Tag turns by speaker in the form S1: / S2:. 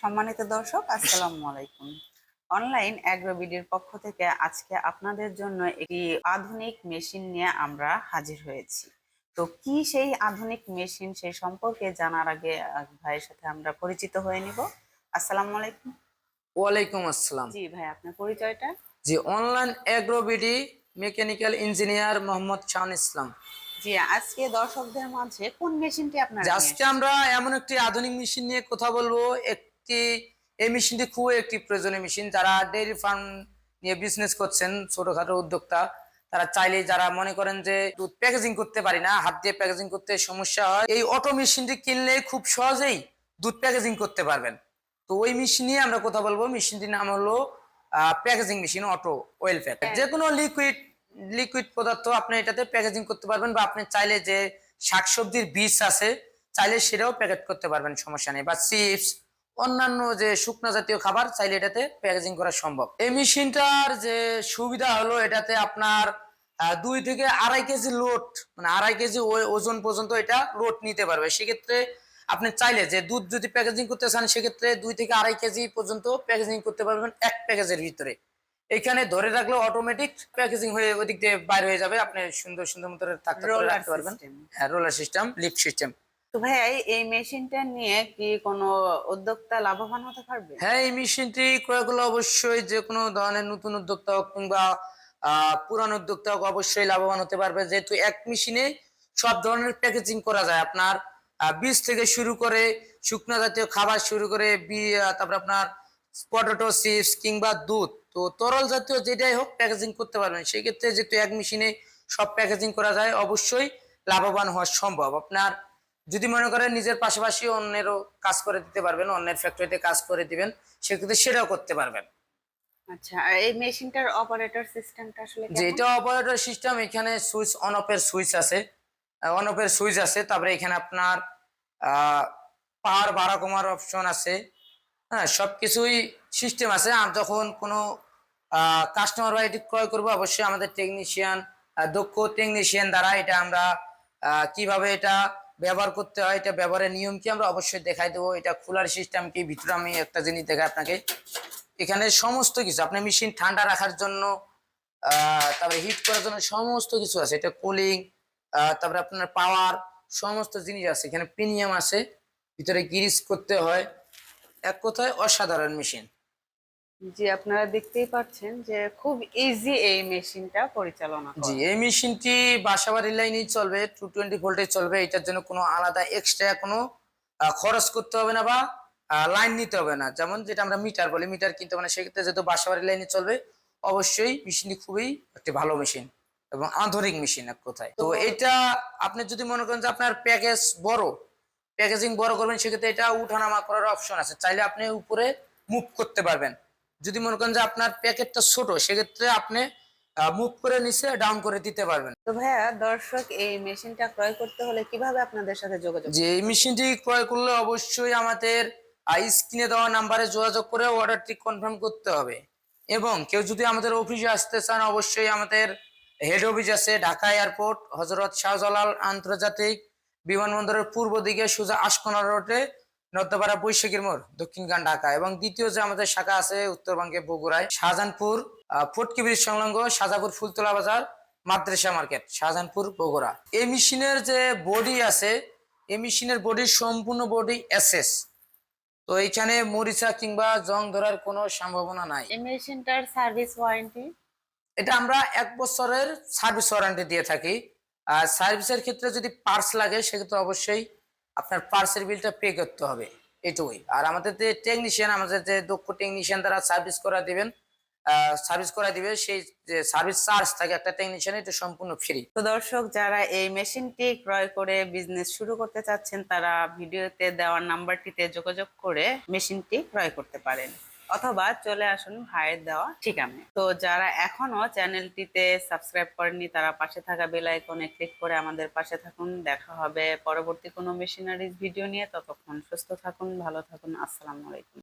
S1: সম্মানিত দর্শক, আসসালামু আলাইকুম। অনলাইন অ্যাগ্রোবিডির পক্ষ থেকে আজকে আপনাদের জন্য একটি আধুনিক মেশিন নিয়ে আমরা হাজির হয়েছি। তো কি সেই আধুনিক মেশিন, সেই সম্পর্কে জানার আগে ভাইয়ের সাথে আমরা পরিচিত হয়ে নিব। আসসালামু আলাইকুম।
S2: ওয়ালাইকুম আসসালাম।
S1: জি ভাই, আপনার পরিচয়টা?
S2: জি, online AgroBD mechanical engineer Mohammad Shan Islam.
S1: জি, আজকে দর্শকদের মাঝে কোন মেশিনটি আপনারা
S2: যে
S1: নিয়ে
S2: আজকে
S1: এসেছেন?
S2: আমরা এমন একটি আধুনিক মেশিন নিয়ে কথা বলবো। একটি এই মেশিনটি খুবই একটি প্রয়োজনীয় মেশিন। যারা ডেইরি ফার্ম নিয়ে বিজনেস করছেন, ছোটখাটো উদ্যোক্তা, তারা চাইলে, যারা মনে করেন যে দুধ প্যাকেজিং করতে পারি না, হাত দিয়ে প্যাকেজিং করতে সমস্যা হয়, এই অটো মেশিনটি কিনলে খুব সহজেই দুধ প্যাকেজিং করতে পারবেন। তো ওই মেশিন নিয়ে আমরা কথা বলবো। মেশিনটির নাম হলো packaging machine auto well pack. যে কোনো লিকুইড লিকুইড পদার্থ আপনি এটাতে প্যাকেজিং করতে পারবেন, বা আপনি চাইলে যে শাকসবজির বীজ আছে, চাইলে সেটাও প্যাকেট করতে পারবেন, সমস্যা নেই। বা চিপস, অন্যান্য যে শুকনো জাতীয় খাবার, চাইলে এটাতে প্যাকেজিং করা সম্ভব। এই মেশিনটার যে সুবিধা হলো, এটাতে আপনার 2 থেকে আড়াই কেজি লোড, মানে 2.5 কেজি ওজন পর্যন্ত এটা লোড নিতে পারবে। সেক্ষেত্রে আপনি চাইলে যে দুধ যদি প্যাকেজিং করতে চান, সেক্ষেত্রে 2 থেকে আড়াই কেজি পর্যন্ত প্যাকেজিং করতে পারবেন এক প্যাকেজের ভিতরে। এখানে ধরে রাখলে অটোমেটিক প্যাকেজিং হয়ে ওদিক দিয়ে বাইর হয়ে যাবে। আপনি সুন্দর সুন্দর মতো থাক থাক করে
S1: রোলার
S2: রাখতে পারবেন।
S1: সিস্টেম।
S2: হ্যাঁ, রোলার সিস্টেম, লিফট সিস্টেম।
S1: তো ভাইয়া, এই মেশিনটা নিয়ে কি কোনো উদ্যোক্তা লাভবান হতে পারবে?
S2: হ্যাঁ, এই মেশিনটি ক্রয় করলে অবশ্যই যে কোনো ধরনের নতুন উদ্যোক্তা হোক কিংবা পুরান উদ্যোক্তা হোক, অবশ্যই লাভবান হতে পারবে। যেহেতু এক মেশিনে সব ধরনের প্যাকেজিং করা যায়। আপনার বীজ থেকে শুরু করে শুকনো জাতীয় খাবার শুরু করে তারপর আপনার পটেটো চিপস কিংবা দুধ, তো তরল জাতীয় যেটাই হোক প্যাকেজিং করতে পারবেন। সেই ক্ষেত্রে যেহেতু এক মেশিনে সব প্যাকেজিং করা যায়, অবশ্যই লাভবান হওয়া সম্ভব। আপনার যদি মনে করেন নিজের পাশাপাশি অন্যেরও কাজ করে দিতে পারবেন, অন্যের ফ্যাক্টরিতে কাজ করে দিবেন, সেক্ষেত্রে সেটাও করতে পারবেন।
S1: আচ্ছা, আর এই মেশিনটার অপারেটর সিস্টেমটা আসলে
S2: যে
S1: কেমন?
S2: এটা অপারেটর সিস্টেম, এখানে সুইচ অন অফের সুইচ আছে, তারপরে এখানে আপনার পাওয়ার বাড়া কমার অপশন আছে। হ্যাঁ, সবকিছুই সিস্টেম আছে। আর যখন কোনো কাস্টমার বা এটি ক্রয় করবো, অবশ্যই আমাদের টেকনিশিয়ান, দক্ষ টেকনিশিয়ান দ্বারা এটা আমরা কিভাবে এটা ব্যবহার করতে হয়, এটা ব্যবহারের নিয়ম কি, আমরা অবশ্যই দেখাই দেবো। এটা খোলার সিস্টেম কি, ভিতরে আমি একটা জিনিস দেখাই আপনাকে। এখানে সমস্ত কিছু আপনার মেশিন ঠান্ডা রাখার জন্য, তারপরে হিট করার জন্য সমস্ত কিছু আছে। এটা কুলিং, তারপরে আপনার পাওয়ার, সমস্ত জিনিস আছে। এখানে প্রিমিয়াম আছে, ভিতরে গ্রিস করতে হয়। এক কথায় অসাধারণ মেশিন।
S1: জি, আপনারা দেখতেই পাচ্ছেন যে খুব ইজি এই মেশিনটা পরিচালনা
S2: জি,
S1: করা।
S2: এই মেশিনটি বাসাবাড়ির লাইনেই চলবে, 220 ভোল্টে চলবে। এটার জন্য কোনো আলাদা এক্সট্রা কোনো খরচ করতে হবে না, বা লাইন নিতে হবে না। যেমন যেটা আমরা মিটার বলি, মিটার কিনতে হবে না। সেক্ষেত্রে যেহেতু বাসাবাড়ির লাইনে চলবে, অবশ্যই মেশিনটি খুবই একটি ভালো মেশিন এবং আধুনিক মেশিন এক কথায়।
S1: তো
S2: তো এটা আপনি যদি মনে করেন যে আপনার বড় প্যাকেজিং বড় করবেন, সেক্ষেত্রে এটা উঠানামা করার অপশন আছে। চাইলে আপনি উপরে মুভ করতে পারবেন। যদি মনে করেন যে আপনার প্যাকেটটা ছোট, সেক্ষেত্রে আপনি মুভ করে নিচে ডাউন করে দিতে পারবেন।
S1: তো ভাইয়া, দর্শক এই মেশিনটা ক্রয় করতে হলে কিভাবে আপনাদের সাথে যোগাযোগ
S2: যে এই
S1: করবে?
S2: মেশিনটি ক্রয় করলে অবশ্যই আমাদের স্ক্রিনে দেওয়া নাম্বারে যোগাযোগ করে অর্ডারটি কনফার্ম করতে হবে। এবং কেউ যদি আমাদের অফিসে আসতে চান, অবশ্যই আমাদের হেড অফিস আছে ঢাকা এয়ারপোর্ট, হজরত শাহজালাল আন্তর্জাতিক বিমানবন্দরের পূর্ব দিকে সোজা আশকোনা রোডে, নর্দাপাড়া বৈশাখীর মোড়, দক্ষিণখান ঢাকা। এবং দ্বিতীয় যে আমাদের শাখা আছে উত্তরবঙ্গে বগুড়ায়, শাহজাহানপুর ফটকি ব্রিজ সংলগ্ন শাহজাহানপুর ফুলতলা বাজার, মাদ্রাসা মার্কেট, শাহজাহানপুর বগুড়া। এই মেশিনের যে বডি আছে, এই মেশিনের বডি সম্পূর্ণ বডি এসএস। তো এইখানে মরিচা কিংবা জং ধরার কোনো সম্ভাবনা নাই।
S1: এই মেশিনটার সার্ভিস ওয়ারেন্টি?
S2: এটা আমরা 1 বছরের সার্ভিস ওয়ারেন্টি দিয়ে থাকি। আর সার্ভিসের ক্ষেত্রে যদি পার্টস লাগে, সেক্ষেত্রে অবশ্যই আপনার পার্টসের বিলটা পে করতে হবে, এটুকুই। আর আমাদের যে টেকনিশিয়ান, আমাদের যে দক্ষ টেকনিশিয়ান দ্বারা সার্ভিস করা দিবে, সেই যে সার্ভিস চার্জ থাকে একটা টেকনিশিয়ান, এটা সম্পূর্ণ ফ্রি।
S1: তো দর্শক, যারা এই মেশিনটি ক্রয় করে বিজনেস শুরু করতে চাচ্ছেন, তারা ভিডিওতে দেওয়া নাম্বারটিতে যোগাযোগ করে মেশিনটি ক্রয় করতে পারেন, অথবা চলে আসুন ভাইয়ের দেওয়া ঠিকানায়। তো যারা এখনো চ্যানেলটিতে সাবস্ক্রাইব করেননি, তারা পাশে থাকা বেল আইকনে ক্লিক করে আমাদের পাশে থাকুন। দেখা হবে পরবর্তী কোনো মেশিনারিজ ভিডিও নিয়ে। ততক্ষণ সুস্থ থাকুন, ভালো থাকুন। আসসালামু আলাইকুম।